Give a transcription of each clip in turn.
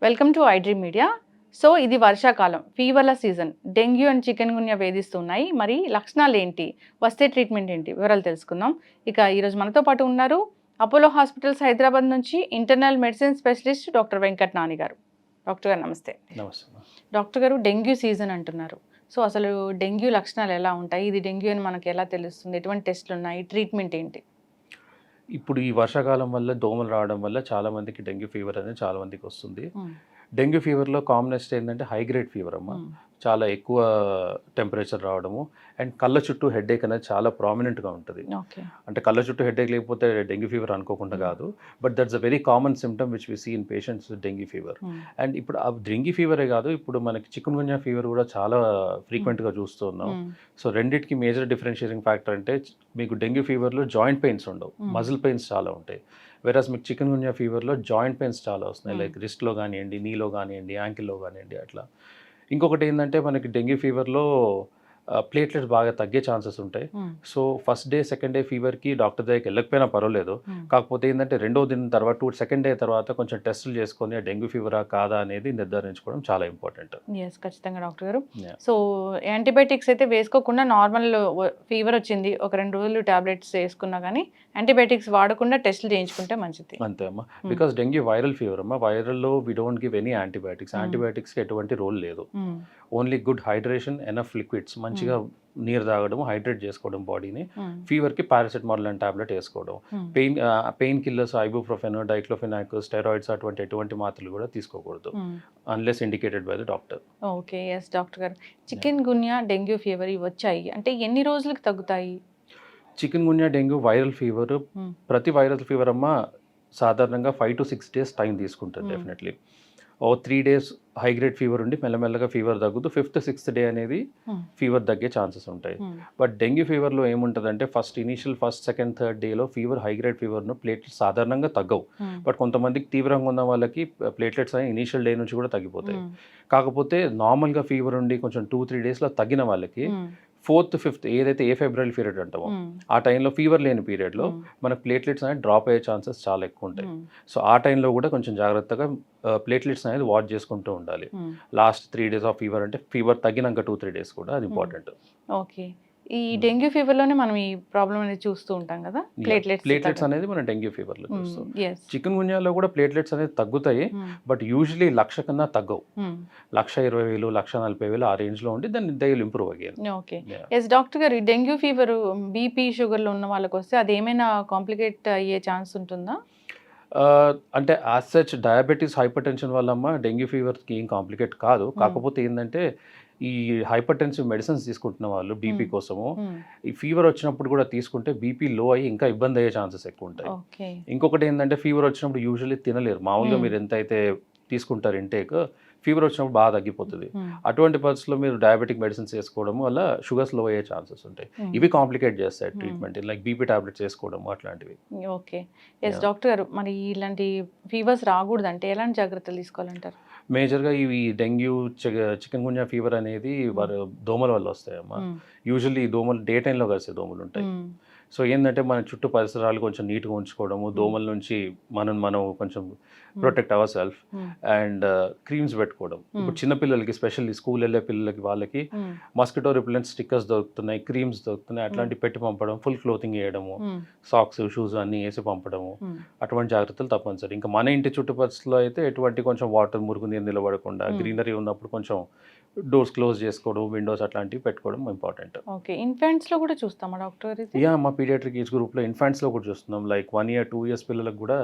Welcome to iDream Media. So ఇది వర్షాకాలం, ఫీవర్ల season. Dengue and chikungunya వేధిస్తున్నాయి. మరి లక్షణాలు ఏంటి, వస్తే ట్రీట్మెంట్ ఏంటి, వివరాలు తెలుసుకుందాం. ఇక ఈరోజు మనతో పాటు ఉన్నారు అపోలో హాస్పిటల్స్ హైదరాబాద్ నుంచి internal medicine specialist doctor Venkat Nani గారు. డాక్టర్ గారు నమస్తే. నమస్తే. డాక్టర్ గారు, డెంగ్యూ సీజన్ అంటున్నారు. సో అసలు డెంగ్యూ లక్షణాలు ఎలా ఉంటాయి, ఇది డెంగ్యూ అని మనకు ఎలా తెలుస్తుంది, ఎటువంటి టెస్టులు ఉన్నాయి, ట్రీట్మెంట్ ఏంటి? ఇప్పుడు ఈ వర్షాకాలం వల్ల దోమలు రావడం వల్ల చాలా మందికి డెంగ్యూ ఫీవర్ అనేది చాలా మందికి వస్తుంది. డెంగ్యూ ఫీవర్లో కామనెస్ట్ ఏంటంటే హై గ్రేడ్ ఫీవర్ అమ్మ. చాలా ఎక్కువ టెంపరేచర్ రావడము అండ్ కళ్ళ చుట్టూ హెడేక్ అనేది చాలా ప్రామినెంట్గా ఉంటుంది. అంటే కళ్ళ చుట్టూ హెడేక్ లేకపోతే డెంగ్యూ ఫీవర్ అనుకోకుండా కాదు, but that's a very common symptom which we see in patients with dengue fever. And ఇప్పుడు ఆ డెంగ్యూ ఫీవరే కాదు, ఇప్పుడు మనకి చికెన్ గున్యా ఫీవర్ కూడా చాలా ఫ్రీక్వెంట్గా చూస్తున్నాం. సో రెండింటికి మేజర్ డిఫరెన్షియేటింగ్ ఫ్యాక్టర్ అంటే మీకు డెంగ్యూ ఫీవర్లో జాయింట్ పెయిన్స్ ఉండవు, మజిల్ పెయిన్స్ చాలా ఉంటాయి. వెరాస్ మీకు చికెన్ గున్యా ఫీవర్లో జాయింట్ పెయిన్స్ చాలా వస్తున్నాయి, లైక్ రిస్ట్లో కానివ్వండి, నీలో కానివ్వండి, యాంకిల్లో కానివ్వండి అట్లా. ఇంకొకటి ఏంటంటే మనకి డెంగ్యూ ఫీవర్లో ప్లేట్లెట్స్ బాగా తగ్గే ఛాన్సెస్ ఉంటాయి. So first day second day ఫీవర్కి డాక్టర్ దగ్గరికి వెళ్ళకపోయినా పర్వాలేదు, కాకపోతే ఏంటంటే రెండో దిన తర్వాత సెకండ్ డే తర్వాత కొంచెం టెస్టులు చేసుకొని ఆ డెంగ్యూ ఫీవరా కాదా అనేది నిర్ధారించుకోవడం చాలా ఇంపార్టెంట్. ఎస్, ఖచ్చితంగా డాక్టర్ గారు. సో యాంటీబయాటిక్స్ అయితే వేసుకోకుండా నార్మల్ ఫీవర్ వచ్చింది, ఒక 2 రోజులు టాబ్లెట్స్ వేసుకున్నా కానీ యాంటీబయాటిక్స్ వాడకుండా టెస్టులు చేయించుకుంటే మంచిది. అంతే అమ్మా, బికాస్ డెంగ్యూ వైరల్ ఫీవర్ అమ్మా. వైరల్లో we don't give any antibiotics. యాంటీబయాటిక్స్కి ఎటువంటి రోల్ లేదు. Only good hydration, enough liquids, మంచిగా నీరు తాగడం, హైడ్రేట్ చేసుకోవడం బాడీని. ఫీవర్కి పారాసెటమాల్ అండ్ టాబ్లెట్ వేసుకోవడం. Pain killers, ibuprofen, diclofenac, steroids ఎటువంటి మాత్రలు కూడా తీసుకోకూడదు unless indicated by the doctor. Okay, yes doctor గారు. చికెన్ గున్యా, డెంగ్యూ ఫీవర్ ఇవి వచ్చాయి అంటే ఎన్ని రోజులకు తగ్గుతాయి? Chikungunya, dengue viral fever, ప్రతి వైరల్ ఫీవర్ అమ్మ సాధారణంగా 5 to 6 days టైం తీసుకుంటుంది definitely. 3 days high grade fever ఉండి మెల్లమెల్లగా ఫీవర్ తగ్గుతూ 5th, 6th డే అనేది ఫీవర్ తగ్గే ఛాన్సెస్ ఉంటాయి. బట్ డెంగ్యూ ఫీవర్లో ఏముంటుందంటే ఫస్ట్, సెకండ్, థర్డ్ డేలో ఫీవర్, హై గ్రేడ్ ఫీవర్ను ప్లేట్లెట్స్ సాధారణంగా తగ్గవు. బట్ కొంతమందికి తీవ్రంగా ఉన్న వాళ్ళకి ప్లేట్లెట్స్ అనేవి ఇనీషియల్ డే నుంచి కూడా తగ్గిపోతాయి. కాకపోతే నార్మల్గా ఫీవర్ ఉండి కొంచెం 2-3 daysలో తగ్గిన వాళ్ళకి 4th, 5th ఏదైతే ఫెబ్రవరి పీరియడ్ అంటామో ఆ టైంలో ఫీవర్ లేని పీరియడ్లో మన ప్లేట్లెట్స్ అనేది డ్రాప్ అయ్యే ఛాన్సెస్ చాలా ఎక్కువ ఉంటాయి. సో ఆ టైంలో కూడా కొంచెం జాగ్రత్తగా ప్లేట్లెట్స్ అనేది వాచ్ చేసుకుంటూ ఉండాలి. లాస్ట్ 3 days ఆఫ్ ఫీవర్ అంటే ఫీవర్ తగ్గినాక 2-3 days కూడా అది ఇంపార్టెంట్. ఓకే, ఈ డెంగ్యూ ఫీవర్లోనే మనం ఈ ప్రాబ్లం అనేది చూస్తూ ఉంటాం కదా, ప్లేట్లెట్స్ అనేది మనం డెంగ్యూ ఫీవర్లో చూస్తాం. చికెన్ గున్యాలో కూడా ప్లేట్లెట్స్ అనేది తగ్గుతాయి, బట్ యూజువలీ 1,00,000 కన్నా తగ్గవు. 1,20,000, 1,40,000 ఆ రేంజ్లో ఉండి దాన్ని they will improve again. Okay, yes doctor గారు. ఈ డెంగ్యూ ఫీవర్ బీపీ, షుగర్లో ఉన్న వాళ్ళకి వస్తే అది ఏమైనా కాంప్లికేట్ అయ్యే ఛాన్స్ ఉంటుందా? అంటే as such diabetes, hyper tension వల్ల అమ్మ డెంగ్యూ ఫీవర్కి ఏం కాంప్లికేట్ కాదు. కాకపోతే ఏంటంటే ఈ హైపర్ టెన్సివ్ మెడిసిన్స్ తీసుకుంటున్న వాళ్ళు బీపీ కోసము ఈ ఫీవర్ వచ్చినప్పుడు కూడా తీసుకుంటే బీపీ లో అయ్యి ఇంకా ఇబ్బంది అయ్యే ఛాన్సెస్ ఎక్కువ ఉంటాయి. ఇంకొకటి ఏంటంటే ఫీవర్ వచ్చినప్పుడు యూజువల్లీ తినలేరు. మామూలుగా మీరు ఎంత అయితే తీసుకుంటారు ఇంటేక్, ఫీవర్ వచ్చినప్పుడు బాగా తగ్గిపోతుంది. అటువంటి పరిస్థితుల్లో మీరు డయాబెటిక్ మెడిసిన్స్ వేసుకోవడం వల్ల షుగర్స్ లో అయ్యే ఛాన్సెస్ ఉంటాయి. ఇవి కాంప్లికేట్ చేస్తాయి ట్రీట్మెంట్, లైక్ బీపీ టాబ్లెట్స్ వేసుకోవడం అట్లాంటివి. ఓకే, ఎస్ డాక్టర్ గారు. మరి ఇలాంటి ఫీవర్స్ రాకూడదంటే ఎలాంటి జాగ్రత్తలు తీసుకోవాలంటారు? మేజర్గా ఇవి డెంగ్యూ, చికెన్ గున్యా ఫీవర్ అనేది దోమల వల్ల వస్తాయమ్మా. యూజువల్లీ దోమలు డే టైంలో కలిసే దోమలు ఉంటాయి. సో ఏంటంటే మన చుట్టూ పరిసరాలు కొంచెం నీట్గా ఉంచుకోవడము, దోమల నుంచి మనం కొంచెం protect our self and creams పెట్టుకోవడం. ఇప్పుడు చిన్నపిల్లలకి, స్పెషల్లీ స్కూల్ వెళ్ళే పిల్లలకి, వాళ్ళకి మస్కిటో రిపెలెంట్ స్టిక్కర్స్ దొరుకుతున్నాయి, క్రీమ్స్ దొరుకుతున్నాయి, అట్లాంటివి పెట్టి పంపడం, ఫుల్ క్లోతింగ్ వేయడము, సాక్స్, షూస్ అన్నీ వేసి పంపడము, అటువంటి జాగ్రత్తలు తప్పనిసరి. ఇంకా మన ఇంటి చుట్టుపక్కల అయితే ఎటువంటి కొంచెం వాటర్, మురుగు నీరు నిలబడకుండా, గ్రీనరీ ఉన్నప్పుడు కొంచెం డోర్స్ క్లోజ్ చేసుకోవడం, విండోస్ అట్లాంటివి పెట్టుకోవడం ఇంపార్టెంట్. ఓకే, ఇన్ఫాంట్స్లో కూడా చూస్తామా డాక్టర్? మా పీడియాట్రిక్ ఏజ్ గ్రూప్లో ఇన్ఫాంట్స్లో కూడా చూస్తున్నాం. లైక్ 1 year, 2 years పిల్లలకు కూడా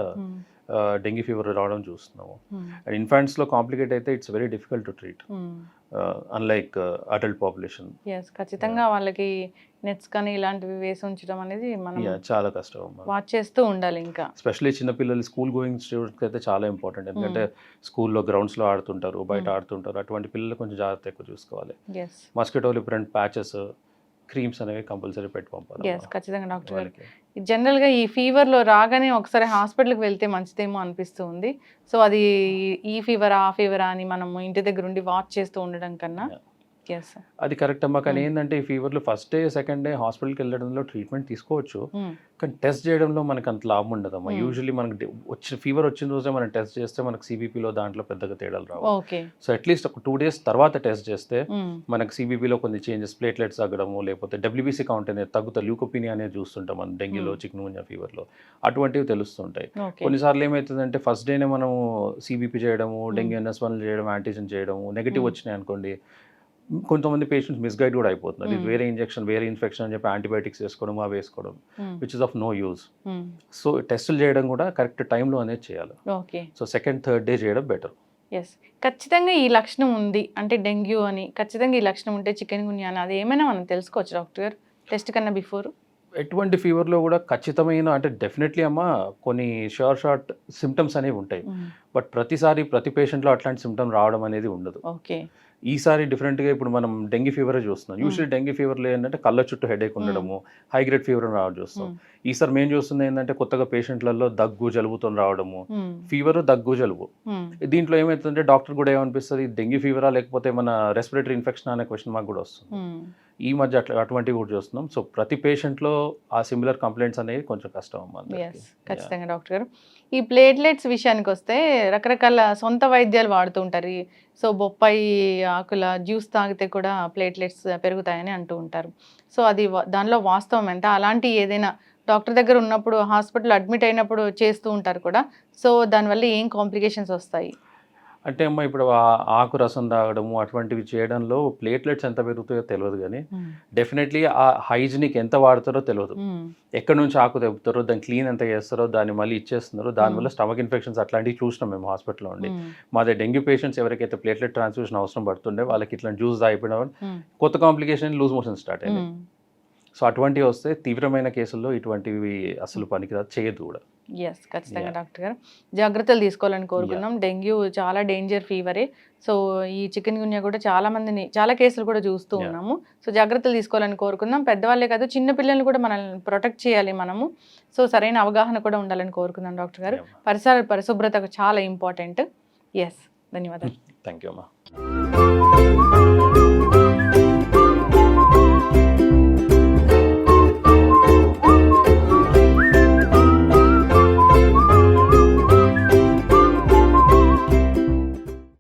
డెంగ్యూ ఫీవర్ రావడం చూస్తున్నాము. అండ్ ఇన్ఫాంట్స్లో కాంప్లికేట్ అయితే it's very difficult to treat unlike adult population. ఖచ్చితంగా వాళ్ళకి నెట్స్ కానీ ఇలాంటివి వేసి ఉంచడం అనేది మనం చాలా కష్టం, వాచ్ చేస్తూ ఉండాలి. ఇంకా ఎస్పెషల్లీ చిన్నపిల్లలు, స్కూల్ గోయింగ్ స్టూడెంట్స్కి అయితే చాలా ఇంపార్టెంట్. ఎందుకంటే స్కూల్లో గ్రౌండ్స్లో ఆడుతుంటారు, బయట ఆడుతుంటారు. అటువంటి పిల్లలు కొంచెం జాగ్రత్త ఎక్కువ చూసుకోవాలి. మస్కిటో రిపెలెంట్ ప్యాచెస్, క్రీమ్స్ అనేవి కంపల్సరీ పెట్టి పంపాలి. ఖచ్చితంగా డాక్టర్ గారు. జనరల్గా ఈ ఫీవర్లో రాగానే ఒకసారి హాస్పిటల్కి వెళ్తే మంచిదేమో అనిపిస్తూ ఉంది. సో అది ఈ ఫీవరా, ఆ ఫీవరా అని మనం ఇంటి దగ్గర ఉండి వాచ్ చేస్తూ ఉండడం కన్నా ఎస్. అది కరెక్ట్ అమ్మా. కానీ ఏంటంటే ఈ ఫీవర్లు ఫస్ట్ డే సెకండ్ డే హాస్పిటల్కి వెళ్ళడంలో ట్రీట్మెంట్ తీసుకోవచ్చు, కానీ టెస్ట్ చేయడంలో మనకు అంత లాభం ఉండదమ్మా. యూజువల్లీ మనకి ఫీవర్ వచ్చిన రోజే మనం టెస్ట్ చేస్తే మనకు సిబిపిలో దాంట్లో పెద్దగా తేడాలు రావు. ఓకే. సో అట్లీస్ట్ ఒక 2 days తర్వాత టెస్ట్ చేస్తే మనకు సిబిపిలో కొన్ని చేంజెస్, ప్లేట్లెట్స్ తగ్గడము, లేకపోతే డబ్ల్యూబీసీ కౌంట్ అనేది తగ్గుతుంది, ల్యూకోపీనియా అనేది చూస్తుంటాం మనం డెంగ్యూలో, చికెన్ గున్యా ఫీవర్లో, అటువంటివి తెలుస్తుంటాయి. కొన్నిసార్లు ఏమవుతుందంటే ఫస్ట్ డేనే మనము సిబిపి చేయడము, డెంగ్యూ NS1 చేయడం, యాంటీజెన్ చేయడము, నెగిటివ్ వచ్చినాయి అనుకోండి, కొంతమంది పేషెంట్స్ మిస్గైడ్ కూడా అయిపోతున్నారు. ఇది వేరే ఇంజెక్షన్, వేరే ఇన్ఫెక్షన్ అని చెప్పి యాంటీబయాటిక్స్ వేసుకోవడం, అవి వేసుకోవడం, which is of no use. So టెస్టులు చేయడం కూడా కరెక్ట్ టైంలో అనేది చేయాలి. Okay. So second third day చేయడం బెటర్. ఎస్. ఖచ్చితంగా ఈ లక్షణం ఉంది అంటే డెంగ్యూ అని, ఖచ్చితంగా ఈ లక్షణం ఉంటే చికెన్ గున్యా అని, అది ఏమైనా మనం తెలుసుకోవచ్చు డాక్టర్ గారు టెస్ట్ కన్నా బిఫోర్? ఎటువంటి ఫీవర్లో కూడా ఖచ్చితమైన అంటే డెఫినెట్లీ అమ్మ కొన్ని షార్ట్ సిమ్టమ్స్ అనేవి ఉంటాయి, బట్ ప్రతిసారి ప్రతి పేషెంట్లో అట్లాంటి సిమ్టమ్ రావడం అనేది ఉండదు. ఓకే. ఈసారి డిఫరెంట్గా ఇప్పుడు మనం డెంగ్యూ ఫీవర్ చూస్తున్నాం. యూజువల్లీ డెంగ్యూ ఫీవర్లో ఏంటంటే కళ్ళ చుట్టూ హెడేక్ ఉండడము, హై గ్రేడ్ ఫీవర్ రావడం చూస్తాం. ఈసారి మేము చూస్తుంది ఏంటంటే కొత్తగా పేషెంట్లలో దగ్గు, జలుబుతో రావడము, ఫీవర్, దగ్గు, జలుబు. దీంట్లో ఏమవుతుందంటే డాక్టర్ కూడా ఏమనిపిస్తుంది, డెంగ్యూ ఫీవరా లేకపోతే మన రెస్పిరేటరీ ఇన్ఫెక్షన్ అనే క్వశ్చన్ మాకు కూడా వస్తుంది. ఈ మధ్య అటువంటివి కూడా చూస్తున్నాం. సో ప్రతి పేషెంట్లో ఆ సిమిలర్ కంప్లైంట్స్ అనేవి కొంచెం కష్టం అమ్మా. ఖచ్చితంగా డాక్టర్ గారు. ఈ ప్లేట్లెట్స్ విషయానికి వస్తే రకరకాల సొంత వైద్యాలు వాడుతూ ఉంటారు. సో బొప్పాయి ఆకుల జ్యూస్ తాగితే కూడా ప్లేట్లెట్స్ పెరుగుతాయని అంటూ ఉంటారు. సో అది దానిలో వాస్తవం ఎంత? అలాంటి ఏదైనా డాక్టర్ దగ్గర ఉన్నప్పుడు, హాస్పిటల్ అడ్మిట్ అయినప్పుడు చేస్తూ ఉంటారు కూడా. సో దానివల్ల ఏం కాంప్లికేషన్స్ వస్తాయి? అంటే అమ్మ ఇప్పుడు ఆకు రసం తాగడము అటువంటివి చేయడంలో ప్లేట్లెట్స్ ఎంత పెరుగుతాయో తెలియదు, కానీ డెఫినెట్లీ ఆ హైజీనిక్ ఎంత వాడతారో తెలియదు. ఎక్కడి నుంచి ఆకు తెప్పుతారో, దాన్ని క్లీన్ ఎంత చేస్తారో, దాన్ని మళ్ళీ ఇచ్చేస్తున్నారో, దానివల్ల స్టమక్ ఇన్ఫెక్షన్స్ అట్లాంటివి చూసినాం మేము హాస్పిటల్లో ఉండి. మాదే డెంగ్యూ పేషెంట్స్ ఎవరికైతే ప్లేట్లెట్ ట్రాన్స్ఫ్యూషన్ అవసరం పడుతుండే వాళ్ళకి ఇట్లా జ్యూస్ తాగిపోవడం, కొత్త కాంప్లికేషన్ లూజ్ మోషన్ స్టార్ట్ అయింది. సో అటువంటివి వస్తే తీవ్రమైన కేసుల్లో ఇటువంటివి అసలు పనికిరాదు, చేయదు కూడా. ఎస్, ఖచ్చితంగా డాక్టర్ గారు జాగ్రత్తలు తీసుకోవాలని కోరుకుందాం. డెంగ్యూ చాలా డేంజర్ ఫీవరే. సో ఈ చికెన్ గున్యా కూడా చాలా కేసులు కూడా చూస్తూ ఉన్నాము. సో జాగ్రత్తలు తీసుకోవాలని కోరుకుందాం. పెద్దవాళ్ళే కాదు, చిన్న పిల్లల్ని కూడా మనల్ని ప్రొటెక్ట్ చేయాలి మనము. సో సరైన అవగాహన కూడా ఉండాలని కోరుకుందాం డాక్టర్ గారు. పరిశుభ్రత చాలా ఇంపార్టెంట్. ఎస్, ధన్యవాదాలు. థ్యాంక్ యూ అమ్మా.